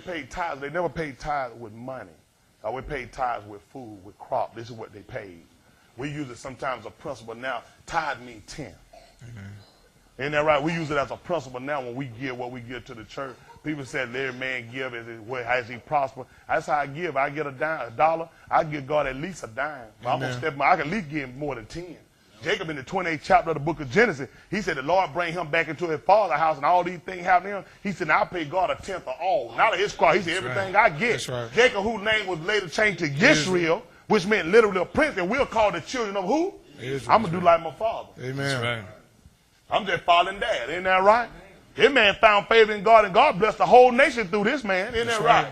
they paid tithes, they never paid tithes with money. They always paid tithes with food, with crop. This is what they paid. We use it sometimes as a principle now. Tithe means 10. Mm-hmm. Isn't that right? We use it as a principle now when we give what we give to the church. People said, let every man give as he prosper. That's how I give. I get a dollar. I give God at least a dime. I'm gonna step. I can at least give him more than 10. Jacob in the 28th chapter of the book of Genesis, he said the Lord bring him back into his father's house and all these things happen to him. He said, now I pay God a tenth of all. Not of his car. He said, everything I get. That's right. Jacob, whose name was later changed to Yisrael, which meant literally a prince, and we're called the children of who? Israel. I'm going to do like my father. Amen. That's right. I'm just following dad. Isn't that right? This man found favor in God, and God blessed the whole nation through this man. Isn't that right?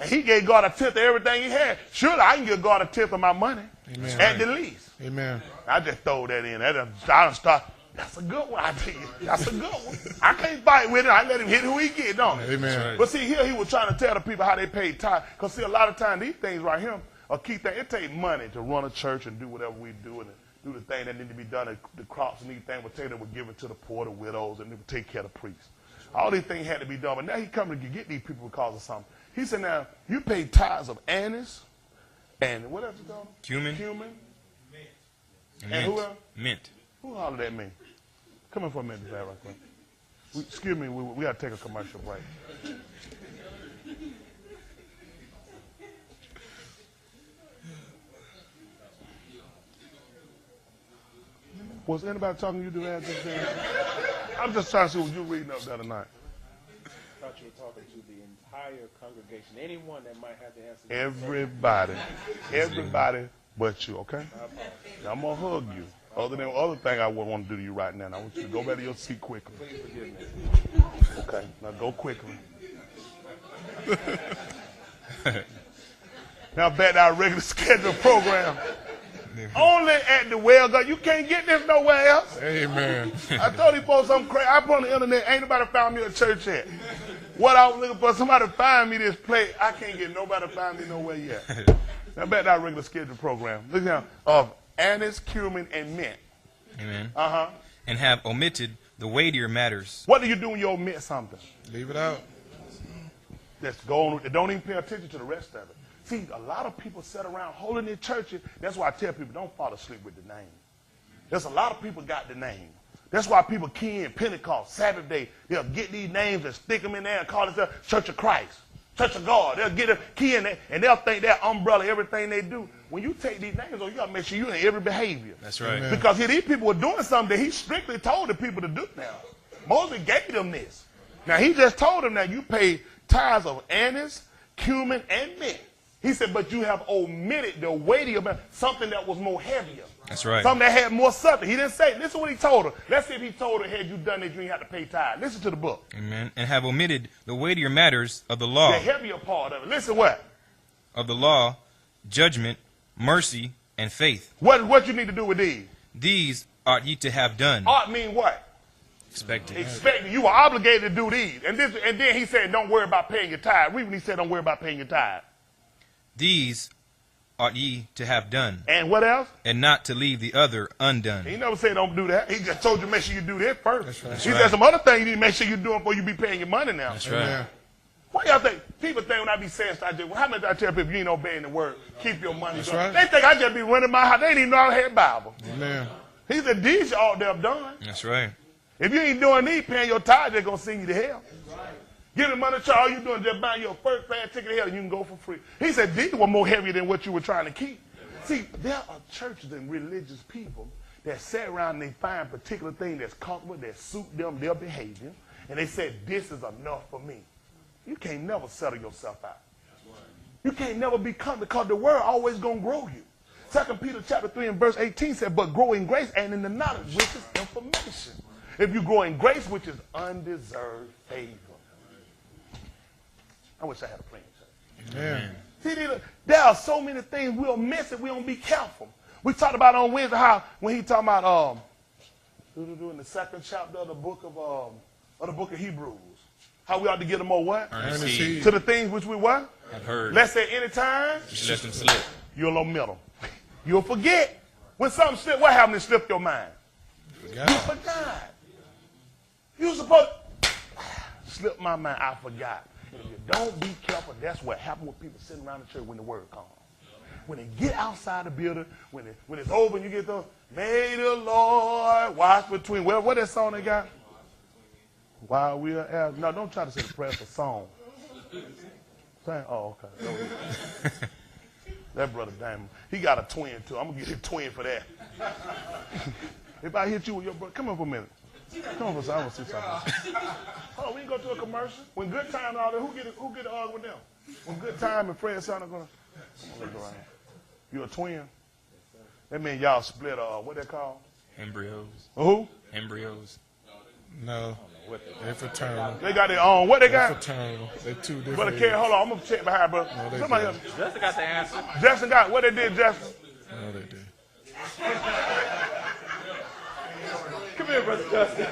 And he gave God a tenth of everything he had. Surely I can give God a tenth of my money. Amen. At the least. Amen. I just throw that in. I don't start. That's a good one, I tell you. That's a good one. I can't fight with it. I let him hit who he get, don't I? Amen. Right. But see, here he was trying to tell the people how they paid tithe. Because see, a lot of times these things right here are key things. It takes money to run a church and do whatever we do and do the thing that need to be done. The crops and these things would take that would give it to the poor, the widows, and they would take care of the priests. All these things had to be done. But now he coming to get these people because of something. He said, now, you pay tithes of anise and what else is called? Cumin. And mint. who else? Mint. Who hollered at me? Come in for a minute, right quick. Excuse me, we got to take a commercial break. Was anybody talking to you today? I'm just trying to see what you were reading up the other night. I thought you were talking to the entire congregation. Anyone that might have the answer. Everybody but you, okay? Now, I'm going to hug you. Other thing I would want to do to you right now, and I want you to go back to your seat quickly. Please forgive me. Okay, now go quickly. Now back to our regular scheduled program. Only at the Well God. You can't get this nowhere else. Amen. I told these folks something crazy. I put on the internet, ain't nobody found me a church yet. What I was looking for, somebody to find me this place. I can't get nobody to find me nowhere yet. Now back to our regular scheduled program. Look now, of anise, cumin, and mint. Amen. Uh-huh. And have omitted the weightier matters. What do you do when you omit something? Leave it out. Just go on with it. Don't even pay attention to the rest of it. See, a lot of people sit around holding their churches. That's why I tell people, don't fall asleep with the name. There's a lot of people got the name. That's why people key in Pentecost, Sabbath day, they'll get these names and stick them in there and call themselves Church of Christ, Church of God. They'll get a key in there, and they'll think that umbrella everything they do. When you take these names on, you got to make sure you're in every behavior. That's right. Amen. Because here these people were doing something that he strictly told the people to do now. Moses gave them this. Now, he just told them that you pay tithes of anise, cumin, and mint. He said, but you have omitted the weightier, something that was more heavier. That's right. Something that had more substance. He didn't say, listen what he told her. Let's see if he told her, had you done this, you ain't have to pay tithe. Listen to the book. Amen. And have omitted the weightier matters of the law. The heavier part of it. Listen what? Of the law, judgment, mercy, and faith. What you need to do with these? These ought ye to have done. Ought mean what? Expected. Expected. You were obligated to do these. And then he said, don't worry about paying your tithe. Read when he said, don't worry about paying your tithe. These ought ye to have done. And what else? And not to leave the other undone. He never said don't do that. He just told you make sure you do this first. That's right. He said some other things you need to make sure you're doing before you be paying your money now. That's right. Amen. What y'all think? People think when I be saying stuff, how many I tell people you ain't obeying the word? Keep your money. That's going. right. They think I just be running my house. They didn't even know I had Bible. Amen. He said these ought to have done. That's right. If you ain't doing these, paying your tithe, they're going to send you to hell. Give the money to all you doing just buying your first class ticket to hell and you can go for free. He said these were more heavy than what you were trying to keep. See, there are churches and religious people that sit around and they find particular things that's comfortable, that suit them, their behavior, and they say, this is enough for me. You can't never settle yourself out. You can't never be comfortable because the word always going to grow you. 2 Peter chapter 3 and verse 18 said, but grow in grace and in the knowledge which is information. If you grow in grace, which is undeserved favor. I wish I had a plan. Amen. See, there are so many things we'll miss if we don't be careful. We talked about on Wednesday how when he talking about in the second chapter of the book of Hebrews, how we ought to get them more what? Earnest Earnest heed. heed. To the things which we what? Have heard. Let's say any time Let them slip. you'll omit them. You'll forget. When something slipped, what happened to slip your mind? Forgot. You forgot. You supposed slip my mind. I forgot. If you don't be careful, that's what happens with people sitting around the church when the word comes. When they get outside the building, when it's over and you get the, may the Lord watch between. Well, what that song they got? While we are out. No, don't try to say the prayer for song. Sing. Oh, okay. That brother Damon, he got a twin too. I'm going to get his twin for that. If I hit you with your brother, come on for a minute. Come on for a second. I want to see something. Hold on, we can go to a commercial. When Good Time and all that, who get the with them? When Good Time and Fred Son are going to, come on, let's go right here. You a twin? That means y'all split, what they call? Embryos. Who? Embryos. No. They're fraternal. They got their own. What they They're got? fraternal. They're two different. Brother Kerry, hold on. I'm going to check behind, brother. No, they Somebody did. help me. Justin got the answer. Justin got, what they did, Justin? No, they did. Come here, Brother Justin.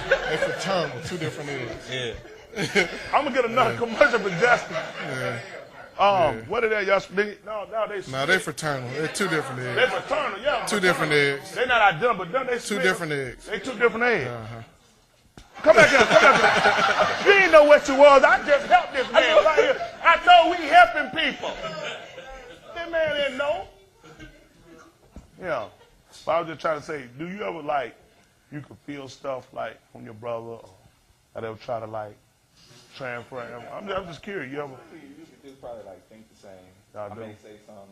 They're fraternal. Two different eggs. Yeah. I'm going to get another commercial for Justin. Yeah. What are they, y'all? No, they're fraternal. They're two different They're eggs. fraternal, yeah. Two different eggs. They're not identical, but they Two split. different eggs. They two different eggs. Uh-huh. Come back here, come back here. You didn't know what you was. I just helped this man right here. I told we helping people. That man didn't know. Yeah. But I was just trying to say, do you ever like, you could feel stuff like from your brother or that ever try to like transfer? I'm just curious. You ever? You could just probably like think the same. Y'all I do? may say something.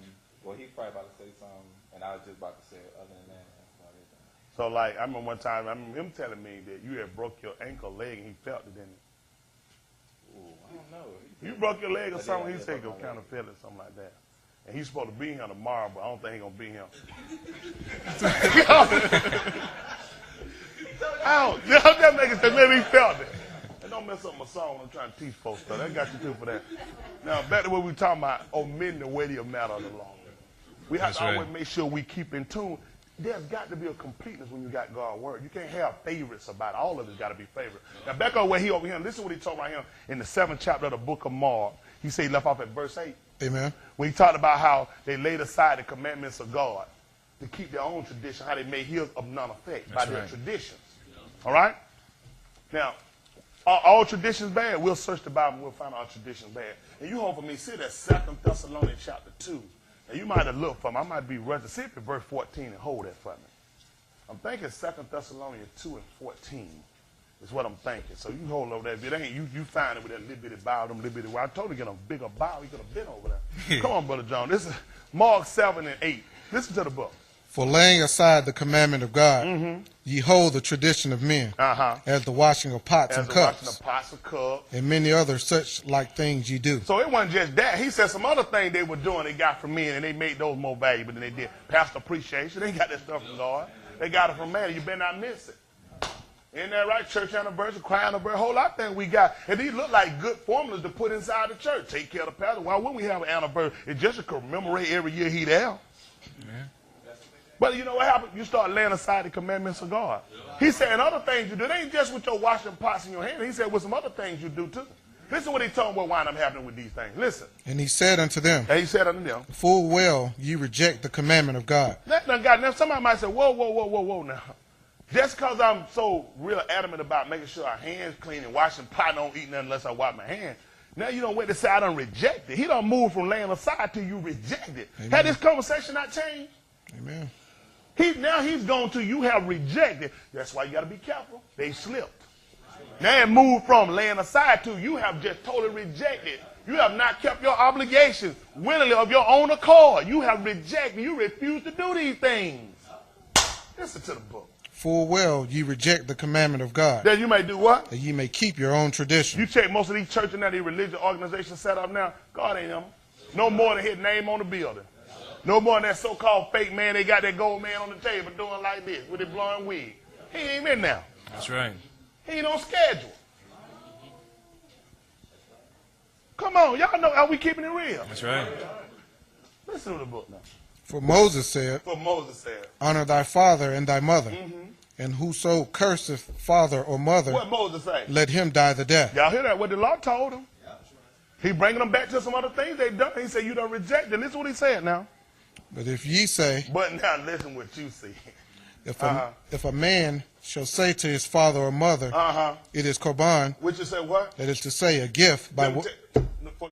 Well, he's probably about to say something, and I was just about to say it. Other than that, that's about it. So like, I remember one time, I remember him telling me that you had broke your ankle leg and he felt it, didn't he? Ooh, I don't know. You broke your leg or I did, something? I He did said, broke go my kind of feel it, something like that. And he's supposed to be here tomorrow, but I don't think he's going to be here. I'm just making sense. Maybe he felt it. And don't mess up my song when I'm trying to teach folks stuff. I got you too for that. Now, back to what we were talking about, omitting the weightier matter of the law. We have That's to right. always make sure we keep in tune. There's got to be a completeness when you got God's word. You can't have favorites about it. All of it's got to be favorite. Now, back on where he over here, listen to what he talked about him in the 7th chapter of the book of Mark. He said he left off at verse 8. Amen. When he talked about how they laid aside the commandments of God to keep their own tradition, how they made his of none effect by That's their right. traditions. All right? Now, are all traditions bad? We'll search the Bible and we'll find our traditions bad. And you hold for me, see that 2 Thessalonians chapter 2. Now, you might have looked for me. I might be rushed. See if it's verse 14 and hold that for me. I'm thinking 2 Thessalonians 2 and 14 is what I'm thinking. So you hold over there. If it ain't, you find it with that little bitty Bible, them little bitty. Well, I told you to get a bigger Bible. You could have been over there. Come on, Brother John. This is Mark 7 and 8. Listen to the book. For laying aside the commandment of God, ye hold the tradition of men, as the washing of pots As and the washing cups, of pots and cups. and many other such like things ye do. So it wasn't just that. He said some other things they were doing they got from men, and they made those more valuable than they did. Pastor appreciation. They got that stuff from God. They got it from man. You better not miss it. Isn't that right? Church anniversary, choir anniversary, a whole lot of things we got. And these look like good formulas to put inside the church. Take care of the pastor. Why wouldn't we have an anniversary? It's just to commemorate every year he there. But you know what happened? You start laying aside the commandments of God. He said, and other things you do. It ain't just with your washing pots in your hand. He said, with some other things you do too. Listen what he told them what wind up happening with these things. Listen. And he said unto them, And he said unto them, full well ye reject the commandment of God. now somebody might say, whoa now. Just because I'm so real adamant about making sure our hands clean and washing pot, don't eat nothing unless I wash my hands. Now you don't wait to say I done reject it. He don't move from laying aside till you reject it. Amen. Had this conversation not changed? Amen. Now he's gone to you have rejected. That's why you got to be careful. They slipped. Now it moved from laying aside to you have just totally rejected. You have not kept your obligations willingly of your own accord. You have rejected. You refuse to do these things. Listen to the book. Full well ye reject the commandment of God, Then you may do what? that ye may keep your own tradition. You check most of these churches and these religious organizations set up now. God ain't them. No more than his name on the building. No more than that so-called fake man. They got that gold man on the table doing like this with his blowing wig. He ain't in now. That's right. He ain't on schedule. Come on, y'all know how we keeping it real. That's right. Listen to the book now. For Moses said, What Moses said. honor thy father and thy mother, and whoso curseth father or mother, What Moses say? let him die the death. Y'all hear that? What the law told him. He bringing them back to some other things they done. He said, you done rejected. Listen what he said now. But if ye say, But now listen what you see. if a man shall say to his father or mother, it is korban, Which is say what? that is to say, a gift by Let me wo- tell-